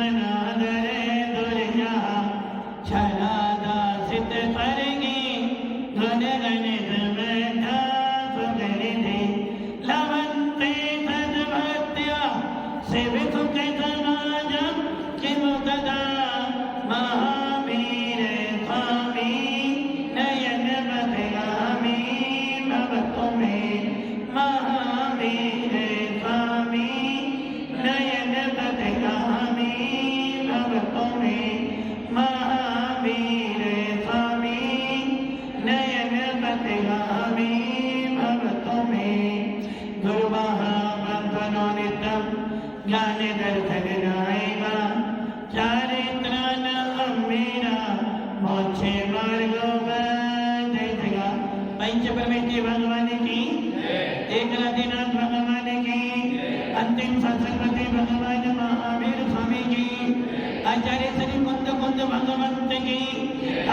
मनादरे दुर्या छलादासित परगी गुण गणित बैठा सुगणिधि लवन्ते तद्भक्त्या सेवित के समाजम किम तदा महावीर स्वामी नयन बदगामी भवतु मे महावीर स्वामी नयन बदगामी भवतु मे महावीर स्वामी नयन बदगामी भवतु मे गुरुमहा बंधनो नित्यं ज्ञान दर्शन नायका चारित्रान मेरा मोक्षे मार्गो जयगा पंच परमेश्वर भगवान की एकनाथनाथ भगवान की अंतिम सत्संगपति भगवान महावीर स्वामी की आचार्य श्री कुंद कुंद भगवंत की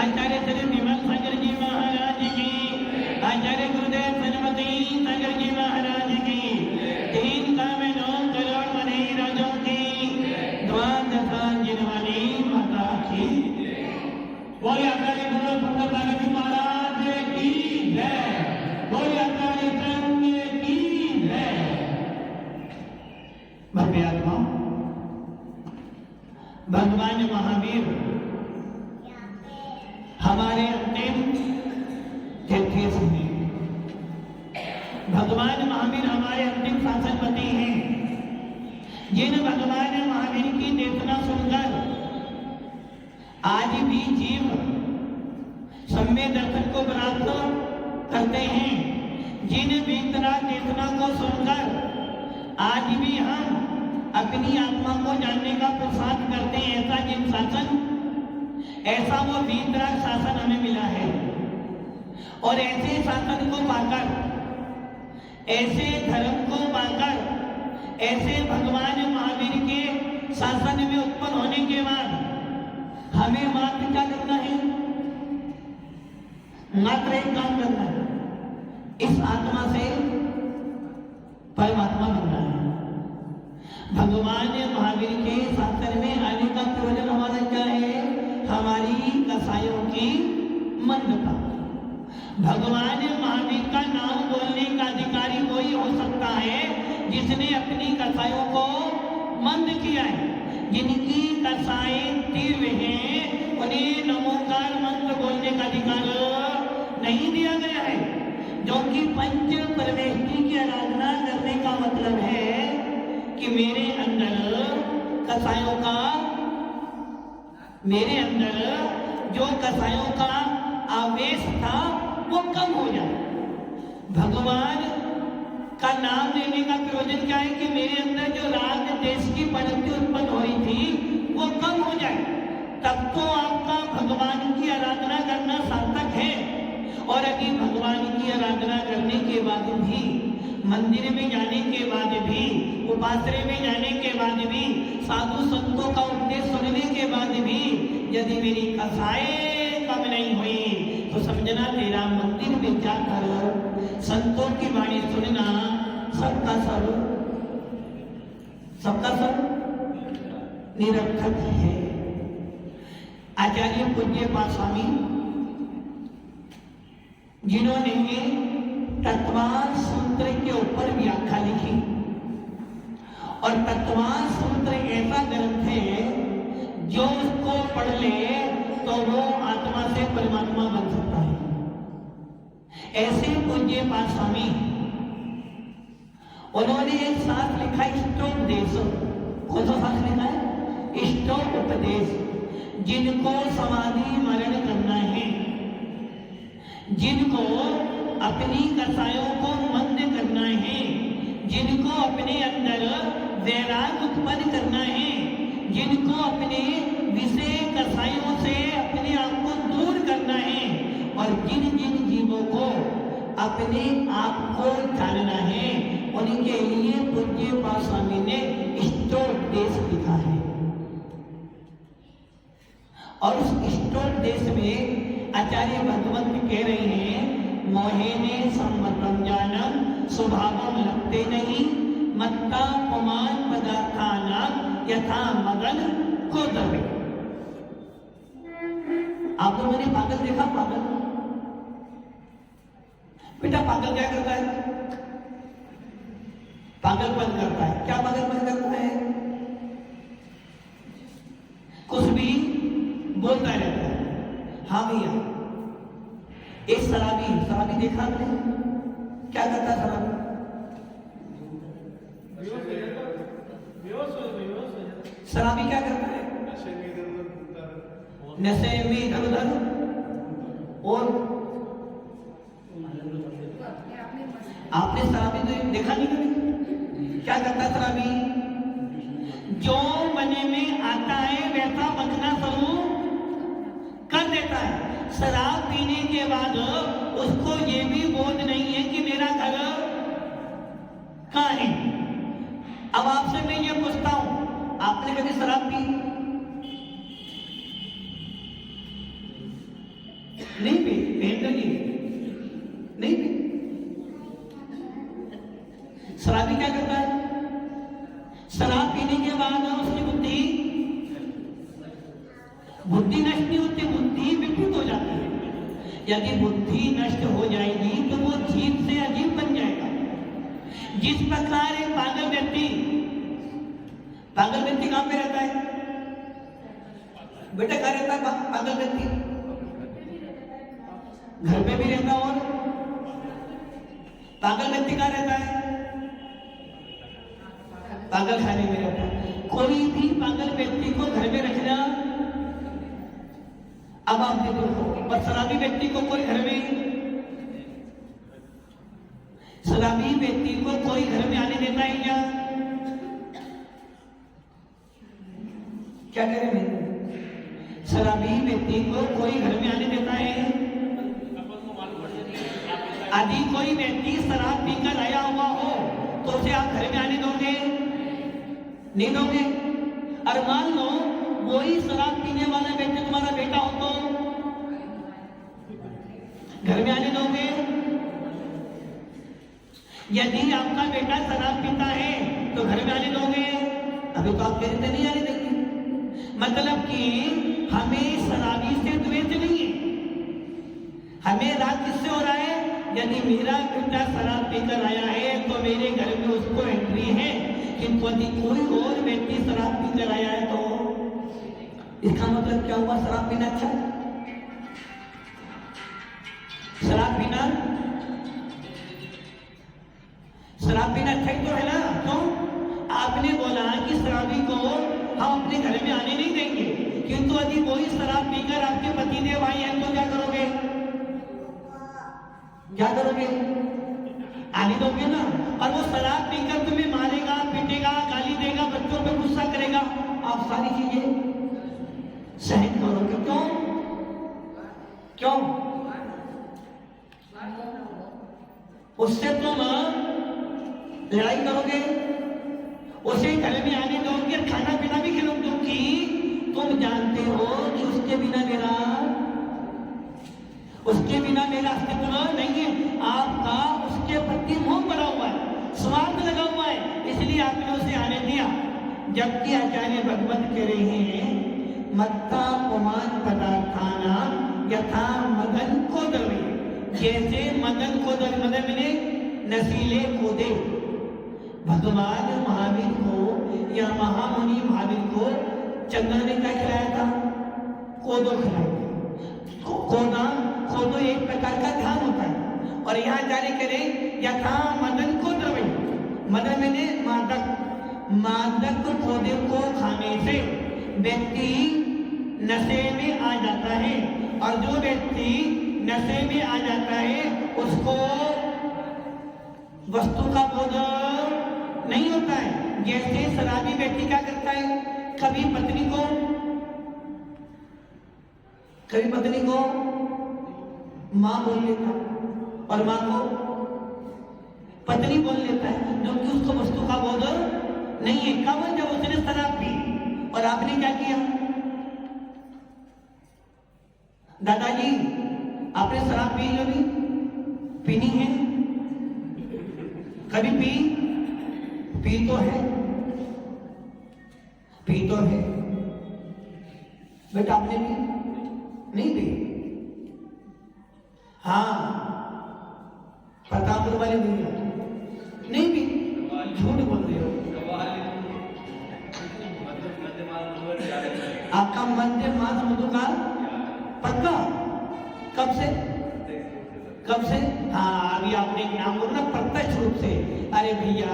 आचार्य श्री विमल सागर जी महाराज की आचार्य गुरुदेव सरस्वती सागर जी महाराज की 3 करोड़ मनी राजों की द्वादशा जिनवानी माता की बोले आचार्य गुरु सुंदर सागर जी महाराज की जय बोले आचार्य चंद्र की जय। भव्य आत्मा भगवान महावीर हमारे अंतिम तीर्थेश हैं। भगवान महावीर हमारे अंतिम शासनपति हैं। जिन भगवान महावीर की देवना सुनकर आज भी जीव सम्य दर्शन को प्राप्त करते हैं, जिन वेदना देवना को सुनकर आज भी हम अपनी आत्मा को जानने का प्रसाद करते हैं, ऐसा जिन शासन, ऐसा वो वीतराग शासन हमें मिला है। और ऐसे शासन को पाकर, ऐसे धर्म को पाकर, ऐसे भगवान महावीर के शासन में उत्पन्न होने के बाद हमें मात्र क्या करना है? मात्र एक काम करना है, इस आत्मा से परमात्मा बनना है। भगवान महावीर के शासन में आने का प्रयोजन हमारा क्या है? हमारी कसायों की मंदता। भगवान महावीर का नाम बोलने का अधिकारी वही हो सकता है जिसने अपनी कसायों को मंद किया है। जिनकी कसाएं तीव्र हैं उन्हें नमोकार मंत्र बोलने का अधिकार नहीं दिया गया है। जो कि पंच परमेश्वरी की आराधना करने का मतलब है कि मेरे अंदर कसायों का, मेरे अंदर जो कसायों का आवेश था वो कम हो जाए। भगवान का नाम लेने का प्रयोजन क्या है कि मेरे अंदर जो राग देश की प्रवृत्ति उत्पन्न हो रही थी वो कम हो जाए, तब तो आपका भगवान की आराधना करना सार्थक है। और यदि भगवान की आराधना करने के बाद भी, मंदिर में जाने के बाद भी, उपासना में जाने के बाद भी, साधु संतों का उपदेश सुनने के बाद भी यदि मेरी कसाएं कम नहीं हुई तो समझना तेरा मंदिर में जाकर संतों की वाणी सुनना सबका सब निरर्थक है। आचार्य पूज्य स्वामी जिन्होंने तत्वान सूत्र के ऊपर व्याख्या लिखी, और तत्वान सूत्र ऐसा ग्रंथ है जो उसको पढ़ ले तो वो आत्मा से परमात्मा बन सकता है। ऐसे पूज्य स्वामी उन्होंने एक साथ लिखा इष्टोपदेश। कौन सा साथ लिखा है? इष्टोपदेश। जिनको समाधि मरण करना है, जिनको अपनी कसायों को मंद करना है, जिनको अपने अंदर वैराग उत्पन्न करना है, जिनको अपने विषय कसायों से अपने आप को दूर करना है, और जिन जिन जीवों को अपने आप को जानना है उनके लिए पूज्य स्वामी ने इष्टोपदेश लिखा है। और उस इष्टोपदेश में आचार्य भगवंत कह रहे हैं, मोहिने सम्मतम जानम स्वभावम लगते नहीं, मत्ता पुमान पदार्थानाम यथा मगन को द्रवे। आप लोगों ने पागल देखा? पागल बेटा पागल क्या करता है? पागलपन करता है। क्या पागलपन करता है? कुछ भी बोलता रहता है। हाँ भैया, एक शराबी देखा आपने? क्या करता है शराबी? शराबी क्या करता है? नशे में इधर उधर। और आपने शराबी तो देखा नहीं कभी? क्या करता है शराबी? जो मन में आता है वैसा बचना शुरू कर देता है। शराब पीने के बाद उसको ये भी बोध नहीं है कि मेरा घर कहाँ है। अब आपसे मैं ये पूछता हूं, आपने कभी शराब पी? नहीं पी? नहीं पी। शराबी क्या करता है? शराब पीने के बाद उसकी बुद्धि नष्ट नहीं होती, बुद्धि विकृत हो जाती है। यदि बुद्धि नष्ट हो जाएगी तो वो जीव से अजीब बन जाएगा। जिस प्रकार एक पागल व्यक्ति कहां पे रहता है बेटा? कहां रहता है पागल व्यक्ति? घर पे भी रहता है। और पागल व्यक्ति कहां रहता है? पागल खाने में रहता है। कोई भी पागल व्यक्ति को घर में रखना, अब आप देखो, पर शराबी व्यक्ति को कोई घर में आने देता है क्या कह रहे हैं? शराबी व्यक्ति को कोई घर में आने देता है? यदि कोई व्यक्ति शराब पीकर आया हुआ हो तो उसे आप घर में आने दोगे? नहीं दोगे। और मान लो वही शराब पीने वाला व्यक्ति तुम्हारा बेटा हो तो घर में आने दोगे? यदि आपका बेटा शराब पीता है तो घर में आने दोगे? अभी तो आप कहते नहीं आने देंगे। मतलब कि हमें शराबी से द्वेष नहीं है, हमें राग किससे हो रहा है? यदि मेरा बेटा शराब पीकर आया है तो मेरे घर में उसको एंट्री है, किंतु यदि कोई और व्यक्ति शराब पीकर आया है तो इसका मतलब क्या हुआ? शराब पीना अच्छा है? शराब पीना अच्छा ही तो है ना? क्यों? आपने बोला कि शराबी को हम अपने घर में आने नहीं देंगे, किंतु यदि वही शराब पीकर आपके पतिदेव भाई हैं तो क्या करोगे? आने दोगे ना? और वो शराब पीकर तुम्हें मारेगा, पीटेगा, गाली देगा, बच्चों पे गुस्सा करेगा, आप सारी चीजें सहन करोगे? क्यों? उससे तुम लड़ाई करोगे, उसे घर में आने दोगे, खाना पीना भी खिलाओगे, क्योंकि तुम जानते हो कि उसके बिना मेरा अस्तित्व नहीं है। आपका उसके प्रति मोह पड़ा हुआ है, स्वार्थ लगा हुआ है, इसलिए आपने उसे आने दिया। जबकि आचार्य भगवत कह रहे हैं मत्ता पुमान पदार्थाना यथा मदन को द्रवे। जैसे मदन को द्रवे, मदन मिले नशीले कोदे। भगवान महावीर को या महामुनि महावीर को चंद्र ने क्या खिलाया था? कोदो खिलाया। कोदो एक प्रकार का ध्यान होता है। और यहाँ जारी करें यथा मदन को द्रवे, मदन मैंने मादक पौधे को खाने से व्यक्ति नशे में आ जाता है, और जो व्यक्ति नशे में आ जाता है उसको वस्तु का बोध नहीं होता है। जैसे शराबी व्यक्ति क्या करता है? कभी पत्नी को मां बोल लेता है और मां को पत्नी बोल लेता है, जो कि उसको वस्तु का बोध नहीं है। कब? जब उसने शराब पी। और आपने क्या किया? दादाजी आपने शराब पी लो? नहीं पीनी है? कभी पी तो है। पी तो है बेटा, आपने भी नहीं पी? हाँ, प्रतापपुर वाले भैया नहीं पी, झूठ बोल रहे हो। आपका मध्य मास मधु का पक्का? कब से? कब से? हाँ, अभी आपने एक नाम बोला प्रत्यक्ष रूप से। अरे भैया,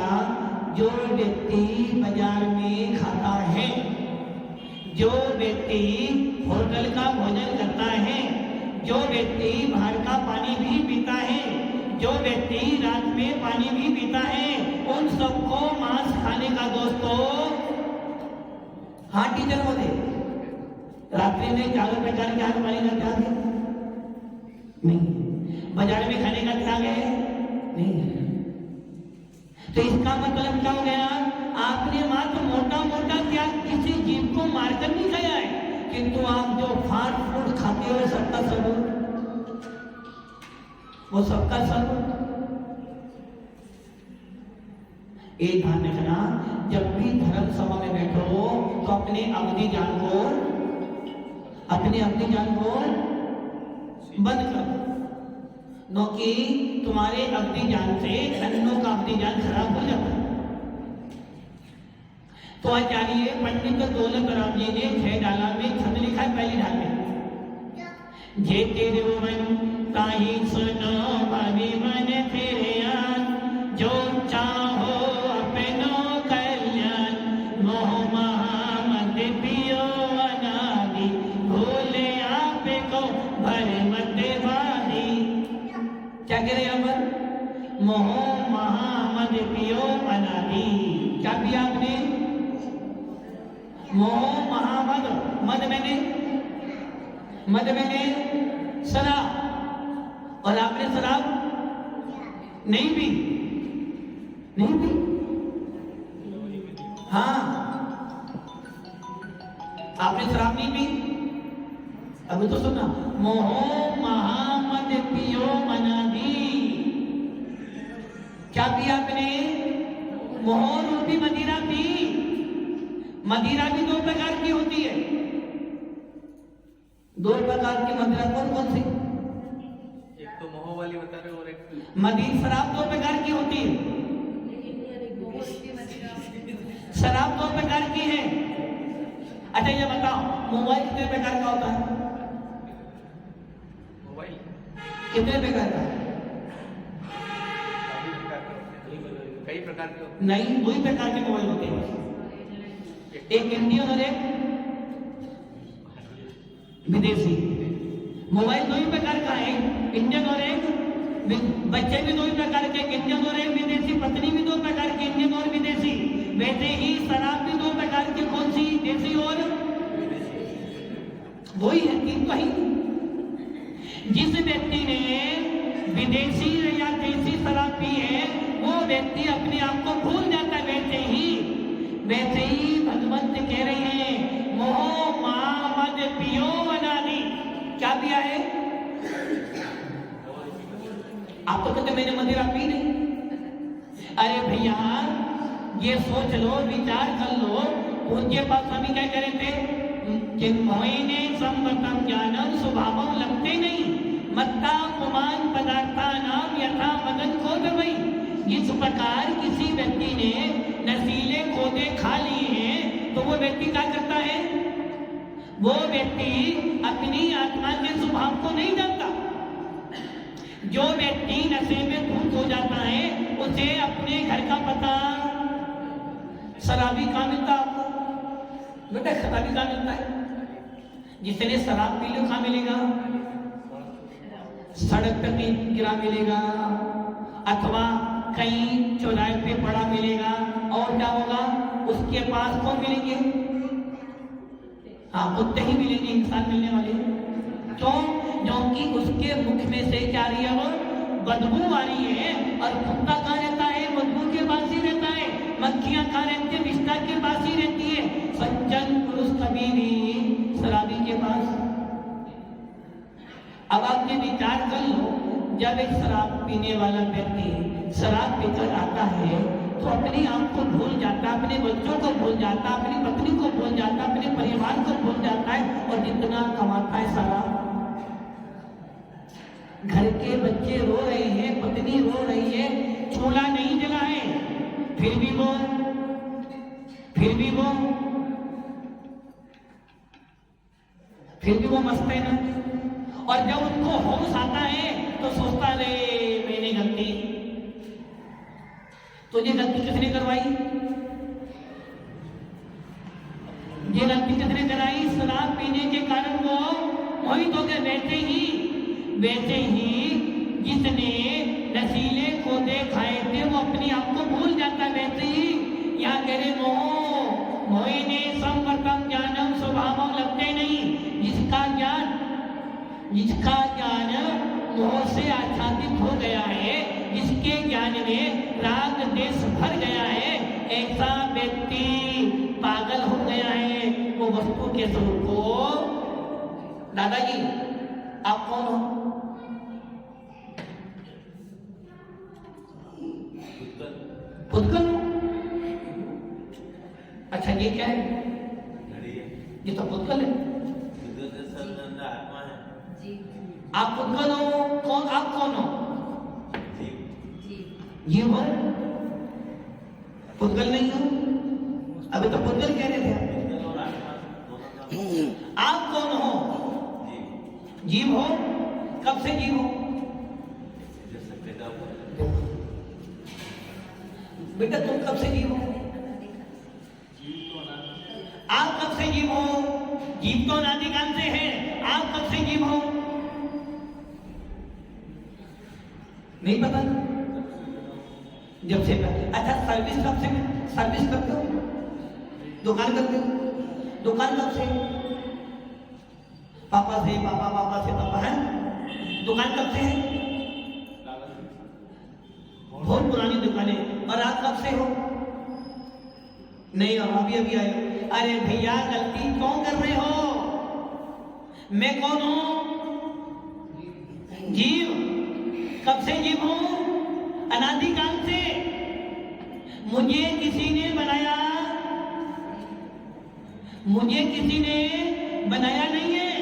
जो व्यक्ति बाजार में खाता है, जो व्यक्ति होटल का भोजन करता है, जो व्यक्ति बाहर का पानी भी पीता है, जो व्यक्ति रात में पानी भी पीता है, उन सबको मांस खाने का दोस्तों हाँ टीचर बोले रात्रि में चारों प्रकार के आहार पानी का त्याग है नहीं, बाजार में खाने का त्याग है नहीं। तो इसका मतलब क्या हो गया? आपने मात्र मोटा मोटा त्याग किसी जीव को मारकर नहीं खाया है, किंतु आप जो फास्ट फूड खाते हो सबका सबूत, वो सबका सबूत। एक ध्यान रखना, जब भी धर्म सभा में बैठो तो अपने अवधि ज्ञान को बंद कर दो, नो कि तुम्हारे अवधि ज्ञान से अन्यों का अवधि ज्ञान खराब हो जाता है। तो आचार्य पंडित दौलत राम जी ने 6 डाला में छंद लिखा है, पहली ढाल में जे तेरे मन ताही सुनो भावी मन तेरे यान, जो चाहो अपनो कल्याण, मोह महामद पियो अनादि, भूले आप को भर मत वादी। क्या कह रहे यहाँ पर? मोह महामद पियो अनादि। क्या पिया आपने? मोह महामद, मद मैंने शराब, और आपने शराब नहीं पी? हाँ, आपने शराब नहीं पी? अभी तो सुना, मोह महामद पियो अनादि। क्या पिया आपने? मोह रूपी मदिरा पी। मदिरा भी 2 प्रकार की होती है। 2 प्रकार की मदिरा कौन कौन सी? एक तो मोह वाली बता रहे हो और एक मदिरा शराब 2 प्रकार की होती है। शराब 2 प्रकार की है। अच्छा ये बताओ, मोबाइल कितने प्रकार का होता है? मोबाइल कितने प्रकार का? कई प्रकार के होते नहीं, 2 ही प्रकार के मोबाइल होते हैं, एक इंडियन और एक विदेशी। मोबाइल 2 ही प्रकार का है, इंडियन और एक। बच्चे भी 2 ही प्रकार के, इंडियन और एक विदेशी। पत्नी भी 2 प्रकार की, इंडियन और विदेशी। वैसे ही शराब भी 2 प्रकार की, कौन सी? देसी और वही है, 3 तो ही। जिस व्यक्ति ने विदेशी या देसी शराब पी है, वो व्यक्ति अपने आप को भूल जाता है। वैसे ही भगवंत कह रहे हैं, मोह महामद पियो अनादि। क्या पिया है? आप तो कहते मैंने मदिरा पी नहीं। अरे भैया, ये सोच लो, विचार कर लो, उनके पास अभी क्या करे थे? चिन्मोहिने संवतम ज्ञानम स्वभावम लगते नहीं, मत्ता पुमान पदार्था नाम यथा मदन को दवाई। जिस प्रकार किसी व्यक्ति ने नशीले खोदे खा लिए हैं, तो वो व्यक्ति क्या करता है? वो व्यक्ति अपनी आत्मा के स्वभाव को नहीं जानता। जो व्यक्ति नशे में धूत हो जाता है, उसे अपने घर का पता। शराबी कहाँ मिलता आपको? बेटा शराबी कहाँ मिलता है? जिसने शराब पी लो कहाँ मिलेगा? सड़क पर गिरा मिलेगा, अथवा कहीं चौराहे पे पड़ा मिलेगा। और क्या होगा? उसके पास कौन मिलेंगे? हाँ, कुत्ते ही मिलेंगे, इंसान मिलने वाले। क्यों? क्योंकि उसके मुख में से क्या रही है? वो बदबू आ रही है। और कुत्ता कहाँ रहता है? बदबू के पास ही रहता है। मक्खियां कहाँ रहती है? बिस्तर के पास ही रहती है। सज्जन पुरुष कभी भी शराबी के पास। अब आप ये विचार कर लो, जब एक शराब पीने वाला व्यक्ति शराब पीकर आता है, तो अपने आप को भूल जाता, अपने बच्चों को भूल जाता, अपनी पत्नी को भूल जाता, अपने परिवार को भूल जाता है और जितना कमाता है सारा घर के बच्चे रो रहे हैं, पत्नी रो रही है, चूल्हा नहीं जला है, फिर भी वो मस्त है ना। और जब उनको होश आता है तो सोचता रे मैंने गलती, तुझे गलती किसने करवाई? ये गलती किसने कराई? शराब पीने के कारण वो मोहित हो गए। वैसे ही जिसने नशीले को खाए थे वो अपने आप को भूल जाता। वैसे ही यहाँ कह रहे मोहिने संवर्तम ज्ञानम स्वभावम लगते नहीं। जिसका ज्ञान मोह से आच्छादित हो गया है, जिसके ज्ञान में राग देश भर गया है, ऐसा व्यक्ति पागल हो गया है। वो वस्तु के स्वरूप को। दादाजी आप कौन हो? पुद्गल हो? अच्छा ये क्या है? ये तो पुद्गल है। आप पुद्गल हो? कौन? आप कौन हो? जीव हो? पुद्गल नहीं हो? अभी तो पुद्गल कह रहे थे। आप कौन हो? जीव हो? कब से जीव हो? बेटा तुम कब से जीव हो? आप कब से जीव हो? जीव तो अनादिकाल से है। आप कब से जीव हो? नहीं पता? जब से। अच्छा सर्विस कब से? सर्विस करते हो? दुकान करते हो? दुकान कब से? पापा से पापा है। दुकान कब से है? बहुत पुरानी दुकान है। और आप कब से हो? नहीं हो, अभी आए हो। अरे भैया गलती क्यों कर रहे हो? मैं कौन हूं? जीव। कब से जीव हूं? अनादिकाल से। मुझे किसी ने बनाया? मुझे किसी ने बनाया नहीं है।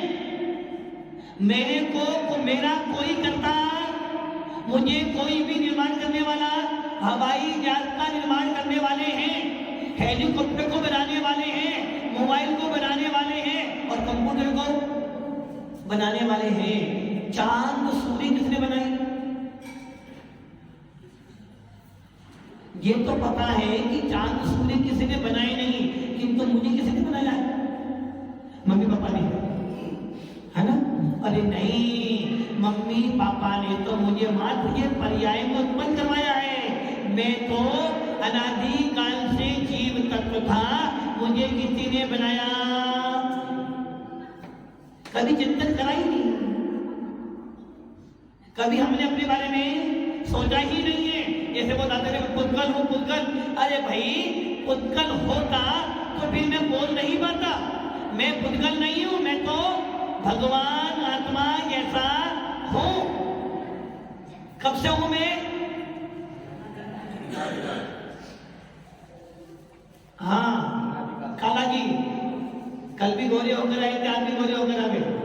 मेरे को मेरा कोई करता, मुझे कोई भी निर्माण करने वाला, हवाई जहाज का निर्माण करने वाले हैं, हेलीकॉप्टर को बनाने वाले हैं, मोबाइल को बनाने वाले हैं और कंप्यूटर को बनाने वाले हैं। चांद सूर्य किसने बनाई? ये तो पता है कि चांद सूर्य किसी ने बनाए नहीं, किंतु मुझे किसी ने बनाया है? मम्मी पापा ने, है ना? अरे नहीं, मम्मी पापा ने तो मुझे मात्र पर्याय में उत्पन्न करवाया है। मैं तो अनादिकाल से जीव तत्व था, मुझे किसी ने बनाया? कभी चिंतन करा ही नहीं, कभी हमने अपने बारे में सोचा ही नहीं है। जैसे वो दादा ने पुद्गल हूं, पुद्गल। अरे भाई पुद्गल होता तो फिर मैं बोल नहीं पाता। मैं पुद्गल नहीं हूं, मैं तो भगवान आत्मा जैसा हूं। कब से हूं मैं? हाँ काला जी, कल भी गोरे होकर आए थे, आज भी गोरे होकर आ गए।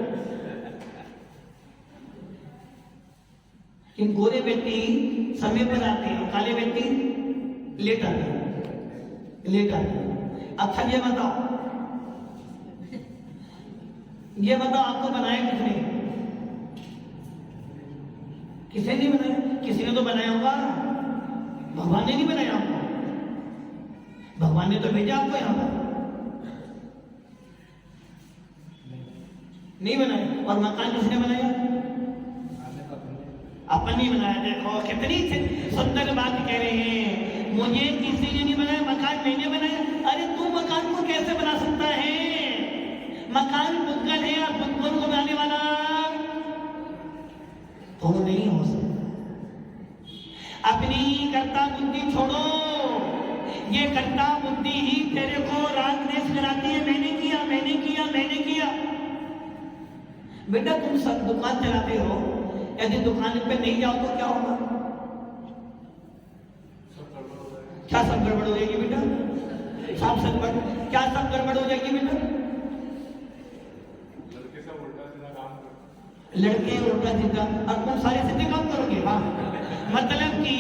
इन गोरे व्यक्ति समय पर आते हैं और काले व्यक्ति लेट आते हैं। अच्छा ये बताओ आपको बनाया किसने? किसने नहीं बनाया? किसी ने तो बनाया होगा। भगवान ने नहीं बनाया आपको, भगवान ने तो भेजा आपको यहाँ पर। नहीं बनाया। और मकान किसने बनाया? अपन नहीं बनाया। देखो कितनी सुंदर बात कह रहे हैं, मुझे किसी ने नहीं बनाया, मकान मैंने बनाया। अरे तू मकान को कैसे बना सकता है? मकान पुद्गल है और पुद्गल को बनाने वाला तो नहीं हो सकता। अपनी कर्ता बुद्धि छोड़ो, ये कर्ता बुद्धि ही तेरे को राग देश कराती है। मैंने किया। बेटा तुम सब दुकान चलाते हो, यदि दुकान पे नहीं जाओ तो क्या होगा? क्या सब गड़बड़ हो जाएगी बेटा? साफ सब क्या सब गड़बड़ हो जाएगी बेटा? लड़के उल्टा सीधा और तुम सारे सीधे काम करोगे। हाँ, मतलब कि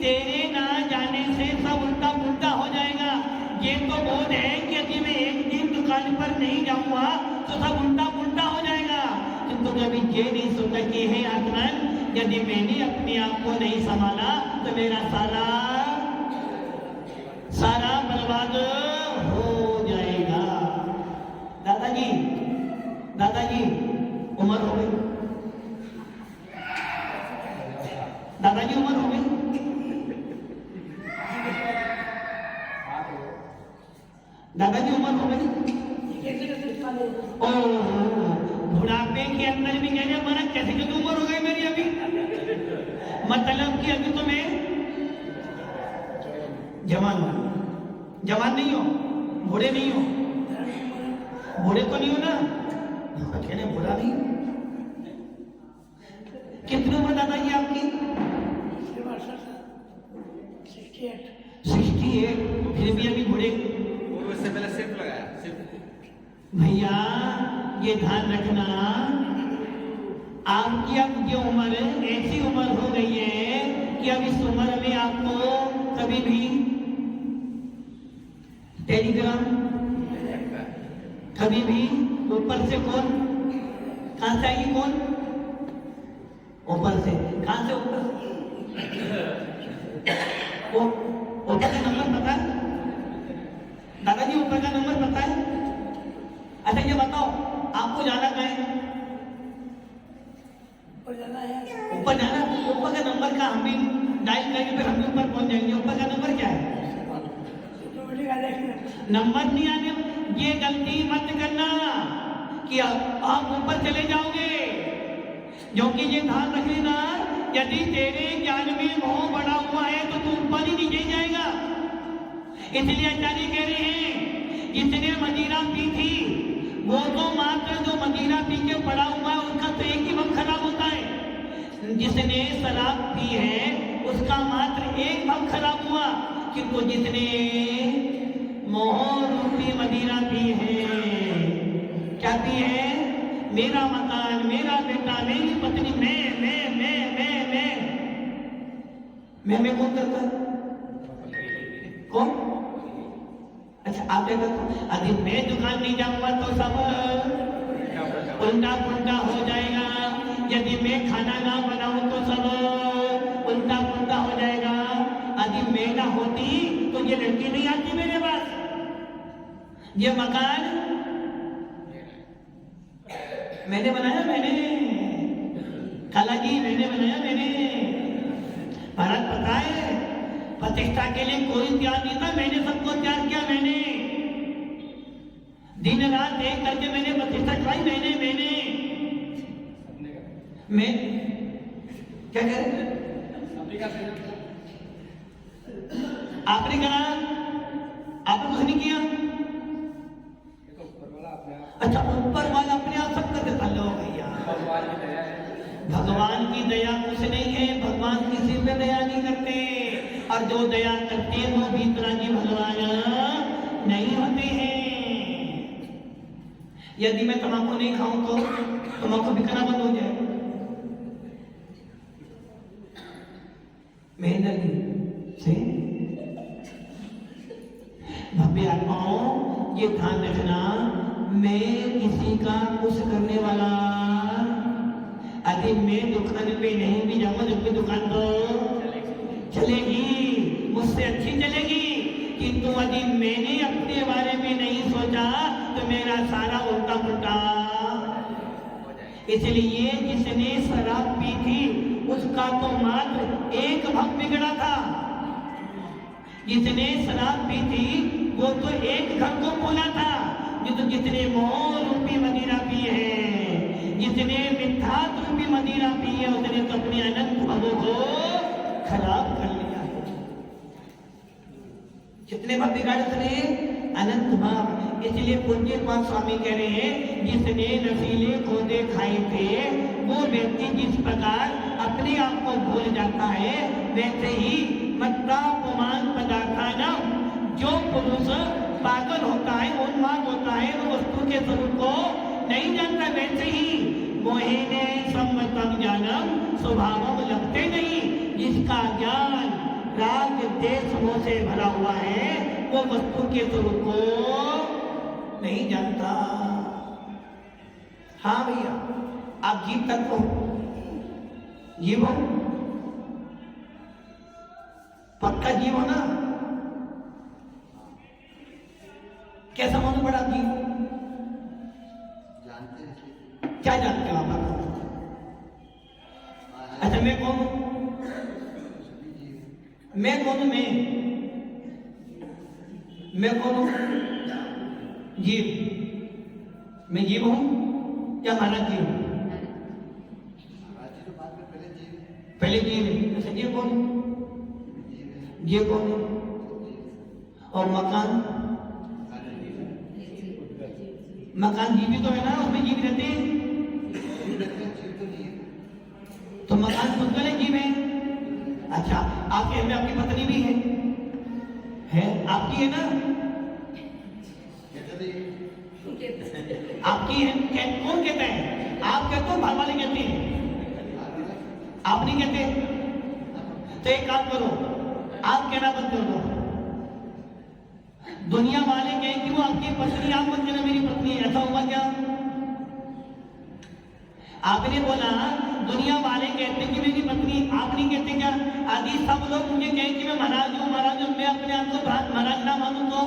तेरे ना जाने से सब उल्टा पुल्टा हो जाएगा। ये तो बोध है कि यदि मैं एक दिन दुकान पर नहीं जाऊंगा तो सब उल्टा पुल्टा हो जाएगा। किंतु कभी ये नहीं सोचा कि हे आत्मन, यदि मैंने अपने आप को नहीं संभाला तो मेरा सारा बर्बाद हो जाएगा। दादाजी उम्र हो गई। दादाजी उम्र हो गई। दादाजी उम्र हो गई। बुढ़ापे के अंदर भी कहने मना कैसे कि उम्र हो गई मेरी अभी। मतलब कि अभी तो मैं जवान नहीं हो, बूढ़े नहीं हो। बूढ़े तो नहीं हो ना, कहने बुरा नहीं। कितनी उम्र दादाजी आपकी? 68। फिर भी अभी बूढ़े। उससे पहले सिर्फ लगाया सिर्फ। भैया ये ध्यान रखना, आपकी अब ये उम्र ऐसी उम्र हो गई है कि अब इस उम्र में आपको कभी भी टेलीग्राम, कभी भी ऊपर से कौन, कहां से आएगी कौन? ऊपर से। कहां से ऊपर? वो ऊपर का नंबर पता है दादाजी? ऊपर का नंबर पता है? अच्छा ये बताओ, आपको जाना कहाँ है? ऊपर जाना। ऊपर का नंबर का हम भी डायल करेंगे, फिर हम भी ऊपर पहुंच जाएंगे। ऊपर का नंबर क्या है? नंबर नहीं आने, ये गलती मत करना कि आप ऊपर चले जाओगे। क्योंकि ये ध्यान रख लेना, यदि तेरे ज्ञान में मोह बड़ा हुआ है तो तू ऊपर ही नीचे जाएगा। इसलिए आचार्य कह रहे हैं, जिसने मदिरा पी थी वो तो मात्र जो मदिरा पी के पड़ा हुआ है उसका तो एक ही वक्त खराब होता है। जिसने शराब पी है उसका मात्र एक वक्त खराब हुआ, किंतु जिसने मोह रूपी मदिरा पी है, क्या पी है? मेरा मकान, मेरा बेटा, मेरी पत्नी, मैं कौन करता है? कौन? अच्छा आप देखो, यदि मैं दुकान नहीं जाऊंगा तो सब उल्टा पुल्टा हो जाएगा। यदि मैं खाना ना बनाऊं तो सब उल्टा पुल्टा हो जाएगा। यदि मैं ना होती तो ये लड़की नहीं आती मेरे पास, ये मकान मैंने बनाया, खाला जी मैंने बनाया। भारत पता है, प्रतिष्ठा के लिए कोई तैयार नहीं था, मैंने सबको तैयार किया। मैंने दिन रात एक करके मैंने प्रतिष्ठा कराई। मैं क्या कह रहे? आपने करा, आपने कुछ नहीं किया। अच्छा ऊपर वाला अपने आप सब कर देता। लो भैया, भगवान की दया कुछ नहीं है, भगवान किसी पे दया नहीं करते, और जो दया करते हैं वो भी इतना की भगवान नहीं होते हैं। यदि मैं तम्बाकू नहीं खाऊं तो तम्बाकू बिकना बंद हो जाए। मेहनत से भव्य आत्माओं, ये ध्यान रखना, मैं किसी का कुछ करने वाला, यदि मैं दुकान पे नहीं भी जाऊंगा जब भी दुकान तो चलेगी, मुझसे अच्छी चलेगी, किंतु यदि मैंने अपने बारे में नहीं सोचा तो मेरा सारा उल्टा पुल्टा। इसलिए जिसने शराब पी थी उसका तो मात्र एक भाग बिगड़ा था। जिसने शराब पी थी वो तो एक घर को बोला था, जितने मोह रूपी मदिरा पी है, जितने मिथ्या रूपी मदिरा पी है, उसने तो अपने अनंत भावों को खराब कर लिया है। कितने भाव बिगाड़े उसने? अनंत भाव। इसलिए पूज्य पाद स्वामी कह रहे हैं, जिसने नशीले खोदे खाए थे वो व्यक्ति जिस प्रकार अपने आप को भूल जाता है, वैसे ही मत्ता कामान पदार्थानाम, जो पुरुष पागल होता है, उन्माद होता है, वो वस्तु के स्वरूप को नहीं जानता। वैसे ही मोहिने सम्मतम ज्ञानम स्वभावम लगते नहीं, जिसका ज्ञान राग देश मोह से भरा हुआ है वो वस्तु के स्वरूप को नहीं जानता। हाँ भैया, आप जीव तक हो, जीव हो, पक्का जीव हो ना? कैसा मालूम पड़ा जीव? क्या जानते हो आप? अच्छा, मैं कौन हूं? मैं कौन हूं? मैं कौन हूं? जीव। मैं जीव हूं या महाराज जीव? पहले जीव है। अच्छा, जीव कौन? जीव कौन है? और मकान? मकान जीवी तो है ना, उसमें जीव रहते हैं। तो मकान खुद वाले जीव है। अच्छा, आपके में आपकी पत्नी भी है आपकी है ना? आपकी है। कौन कहता है? आप कहते हो, घर वाले कहते हैं, आप नहीं कहते। तो एक काम करो, आप कहना बंद कर दो। दुनिया वाले कहें कि वो आपकी पत्नी, आप मत कहना मेरी पत्नी है। ऐसा होगा क्या? आपने बोला दुनिया वाले कहते हैं कि मेरी पत्नी, आप नहीं कहते क्या? आदि सब लोग मुझे कहें कि मैं महाराज हूँ, महाराज हूँ, मैं अपने आप को महाराज ना मानूं तो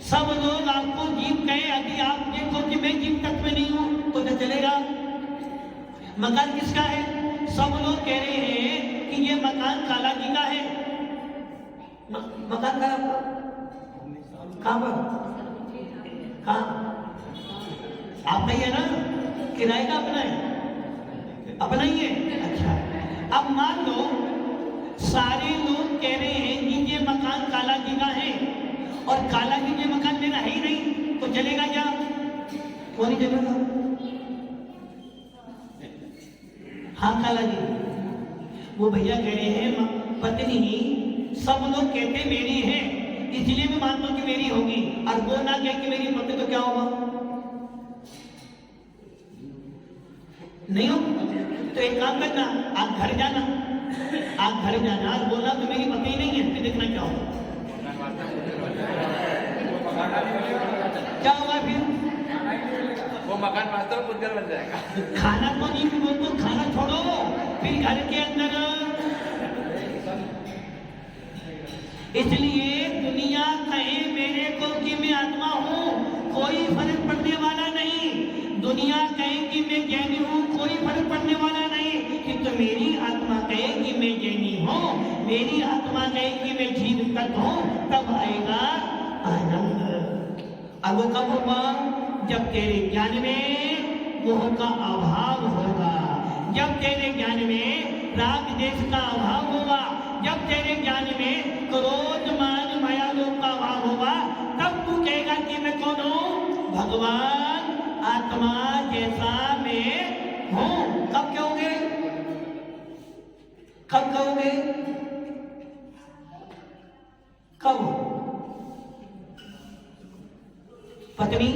सब लोग आपको जीव कहे, यदि आप देखो कि मैं जीव तक में नहीं हूं तो क्या चलेगा? मकान किसका है? सब लोग कह रहे हैं कि ये मकान काला जी का है। मकान का कहां पर? कहां? आपका ही है ना? किराए का अपना है? अपना ही है। अच्छा, अब मान लो सारे लोग कह रहे हैं कि ये मकान काला जी का है और काला जी ये मकान मेरा है ही नहीं, तो चलेगा क्या? क्यों नहीं चलेगा? हाँ काला जी, वो भैया कह रहे हैं पत्नी सब लोग कहते मेरी है, इसलिए मैं मानता हूं कि मेरी होगी, और वो ना कहे कि मेरी पत्नी तो क्या होगा? नहीं हो तो एक काम करना, आप घर जाना, आप घर जाना और बोलना तो मेरी पत्नी नहीं है, फिर देखना क्या होगा। क्या होगा फिर? वो मकान वास्तव पुतगल बन जाएगा। खाना तो नहीं, वो तो खाना छोड़ो, फिर घर के अंदर। इसलिए दुनिया कहे मेरे को कि मैं आत्मा हूँ, कोई फर्क पड़ने वाला नहीं। दुनिया कहे कि मैं ज्ञानी हूँ, कोई फर्क पड़ने वाला नहीं। कि तो मेरी आत्मा कहे कि मैं ज्ञानी हूँ, मेरी आत्मा कहे कि मैं जीव तत्व हूँ, तब आएगा आनंद। अब वो कब होगा? जब तेरे ज्ञान में मोह का अभाव होगा, जब तेरे ज्ञान में राग देश का अभाव होगा, जब तेरे ज्ञान में क्रोध मान माया लोभ का अभाव होगा, तब तू कहेगा कि मैं कौन हूँ? भगवान आत्मा जैसा मैं हूँ। कब कहोगे? कब कहोगे? कब? पत्नी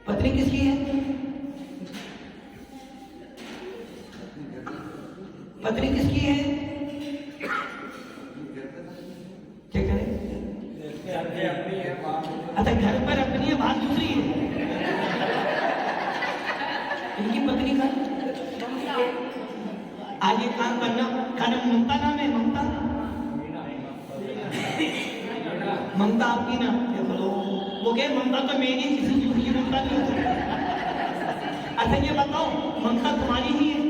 पत्नी किसकी है? पत्नी किसकी है? क्या करें? अच्छा, घर पर अपनी है, बाहर दूसरी है। इनकी पत्नी का आज ये काम करना, खाना ममता नाम है, ममता। ममता आपकी ना, बोलो वो कहे ममता तो मेरी, किसी दूसरी की ममता नहीं होती। अच्छा ये बताओ, ममता तुम्हारी ही है?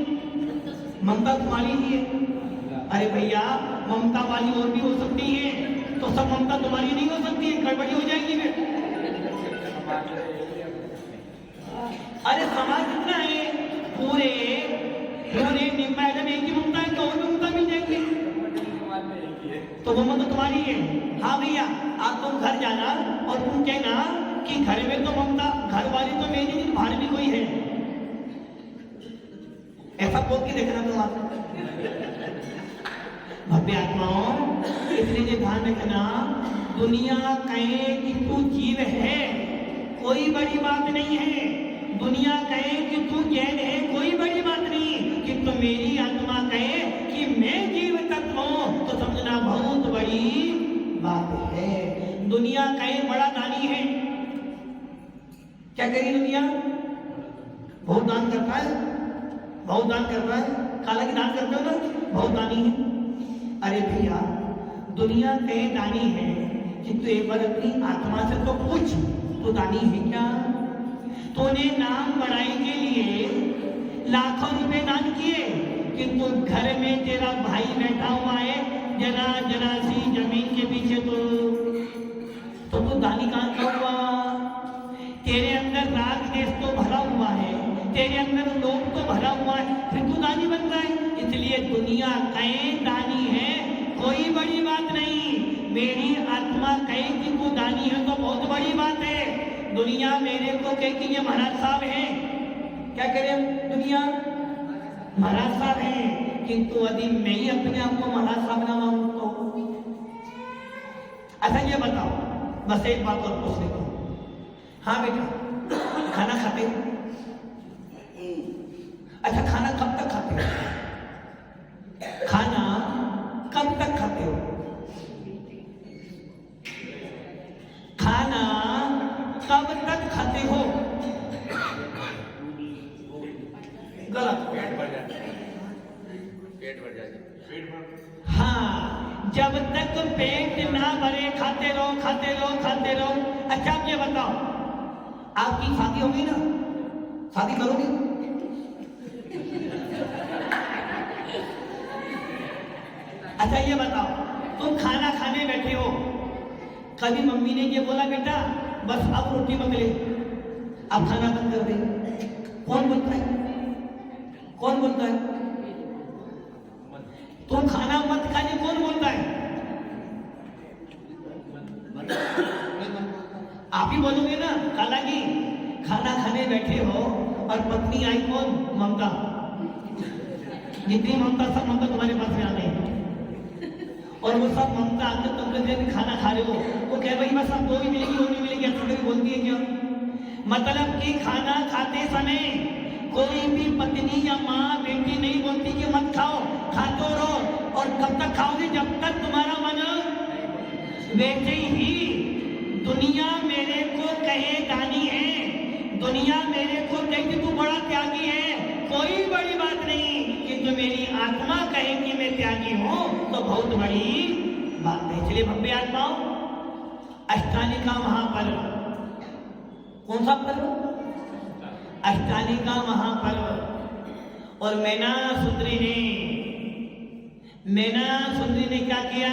ममता तुम्हारी ही है? अरे भैया, ममता वाली और भी हो सकती है, तो सब ममता तुम्हारी नहीं हो सकती है, गड़बड़ी हो जाएगी फिर। अरे समाज कितना है? पूरे मैडम एक ही ममता है, तो और भी ममता मिल जाएगी, तो वो ममता तुम्हारी है। हाँ भैया, आप तुम घर जाना और तुम कहना कि घर में तो ममता, घर वाली तो मेरी नहीं, बाहर भी कोई है। ऐसा बोल के देखना तुम आप भव्य आत्माओं, इसलिए ध्यान रखना, दुनिया कहे कि तू जीव है कोई बड़ी बात नहीं है, दुनिया कहे कि तू जैन है कोई बड़ी बात नहीं, किंतु मेरी आत्मा कहे कि मैं जीव तत्व हूं तो समझना बहुत बड़ी बात है। दुनिया कहे बड़ा दानी है, क्या करेगी दुनिया? बहुत दान करता है, बहुत दान करता है, काला की दान करते हो ना, बहुत दानी है। अरे भैया, दुनिया कहे दानी है कि तू एक बार अपनी आत्मा से तो पूछ, तो दानी है क्या? तूने नाम बढ़ाई के लिए लाखों रुपए दान किए, किंतु घर में तेरा भाई बैठा हुआ है जरा सी जमीन के पीछे, तो तू दानी कहां का हुआ? तेरे अंदर राग देश तो भरा हुआ है, तेरे अंदर लोभ तो भरा हुआ है, फिर तू दानी बन रहा है। इसलिए दुनिया कहे दानी है कोई बड़ी बात नहीं, मेरी आत्मा कहे कि तू दानी है तो बहुत बड़ी बात है। दुनिया मेरे को कहे कि ये महाराज साहब हैं, क्या करें दुनिया? महाराज साहब हैं, किंतु यदि मैं ही अपने आप को महाराज साहब ना मानूं तो? अच्छा ये बताओ, बस एक बात और पूछ लेता हूं, हाँ बेटा खाना खाते हो? अच्छा खाना कब तक खाते हो? खाना कब तक खाते हो? खाना कब तक खाते हो? गलत। पेट भर जाता है, पेट भर जाता है, पेट भर। हाँ, जब तक पेट ना भरे खाते रहो खाते रहो खाते रहो। अच्छा आप ये बताओ, आपकी शादी होगी ना, शादी करोगे? अच्छा ये बताओ, तुम खाना खाने बैठे हो, कभी मम्मी ने ये बोला बेटा बस अब रोटी पक ले, अब खाना बंद कर दे? कौन बोलता है? कौन बोलता है? तुम खाना मत खाने कौन बोलता है? आप ही बोलोगे ना, हालांकि खाना खाने बैठे हो और पत्नी आई कौन? ममता। जितनी ममता सब ममता तुम्हारे पास में आ गई, और वो सब ममता आकर तुम जब खाना खा रहे हो वो कह भाई बस अब दो ही मिलेगी, वो नहीं मिलेगी, ऐसा कभी बोलती है क्या? मतलब कि खाना खाते समय कोई भी पत्नी या माँ बेटी नहीं बोलती कि मत खाओ, खाते रहो। और कब तक खाओगे? जब तक तुम्हारा मन वैसे ही। दुनिया मेरे को कहे दानी है, दुनिया मेरे को कहे तू बड़ा त्यागी है, कोई बड़ी बात नहीं, किंतु मेरी आत्मा कहे कि मैं त्यागी हूं तो बहुत बड़ी बात है। इसलिए भव्य आत्माओं, अष्टालिका महापर्व, कौन सा पर्व? अष्टालिका महापर्व। और मैना सुंदरी ने क्या किया?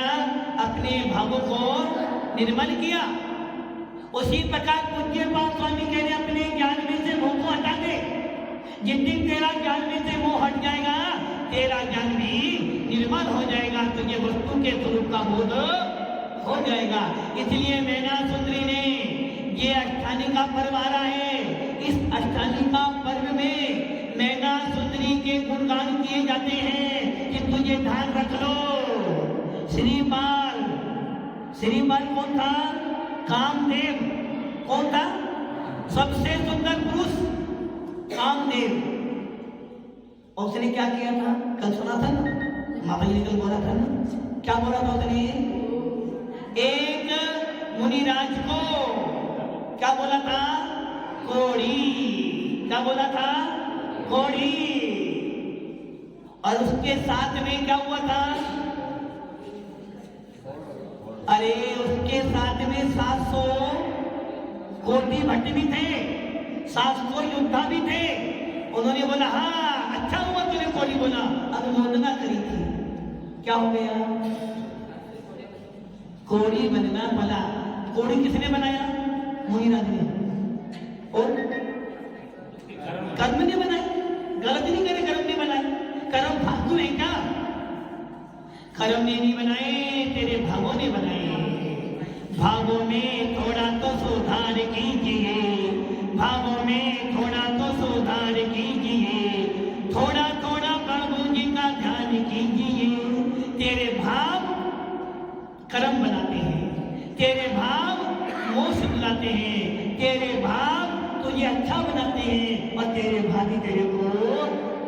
अपने भावों को निर्मल किया। उसी प्रकार पूज्य पाद स्वामी कह रहे अपने ज्ञान में से मोह को हटा दे। जिस दिन तेरा ज्ञान में से मोह हट जाएगा, तेरा ज्ञान भी निर्मल हो जाएगा, तो ये वस्तु के स्वरूप का बोध हो जाएगा। इसलिए मैना सुंदरी ने, ये अष्टालिका पर्व आ रहा है, इस अष्टालिका पर्व में मैना सुंदरी के गुणगान किए जाते हैं कि तुझे ध्यान रख लो। श्रीपाल कौन था? कामदेव। कौन था? सबसे सुंदर पुरुष कामदेव। और उसने क्या किया था? कल सुना था ना, माता जी ने कल बोला था ना, क्या बोला था उसने? एक मुनिराज को क्या बोला था? कोड़ी। क्या बोला था? कोड़ी। और उसके साथ में क्या हुआ था? अरे उसके साथ में 700 कोटि भट्ट भी थे, 700 योद्धा भी थे। उन्होंने बोला हाँ अच्छा हुआ तूने कोड़ी बोला, अनुमोदना करी थी। क्या हो गया? कोड़ी बनना भला। कोड़ी किसने बनाया? मुनिराज ने। और कर्म ने बनाया, गलत नहीं करे, कर्म ने बनाया। कर्म फालतू है क्या? कर्म ने नहीं बनाए, तेरे भावों ने बनाए। भावों में थोड़ा तो सुधार कीजिए, भावों में थोड़ा तो सुधार कीजिए, थोड़ा थोड़ा बनाते हैं, तेरे भाव तुझे अच्छा बनाते हैं और तेरे भागी तेरे को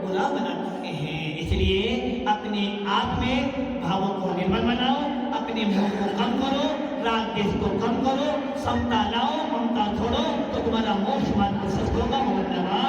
बुरा बनाते हैं। इसलिए अपने आप में भावों को निर्मल बनाओ, अपने मोह को कम करो, राग देश को कम करो, समता लाओ, ममता छोड़ो, तो तुम्हारा मोक्ष मार्ग सच होगा। नमः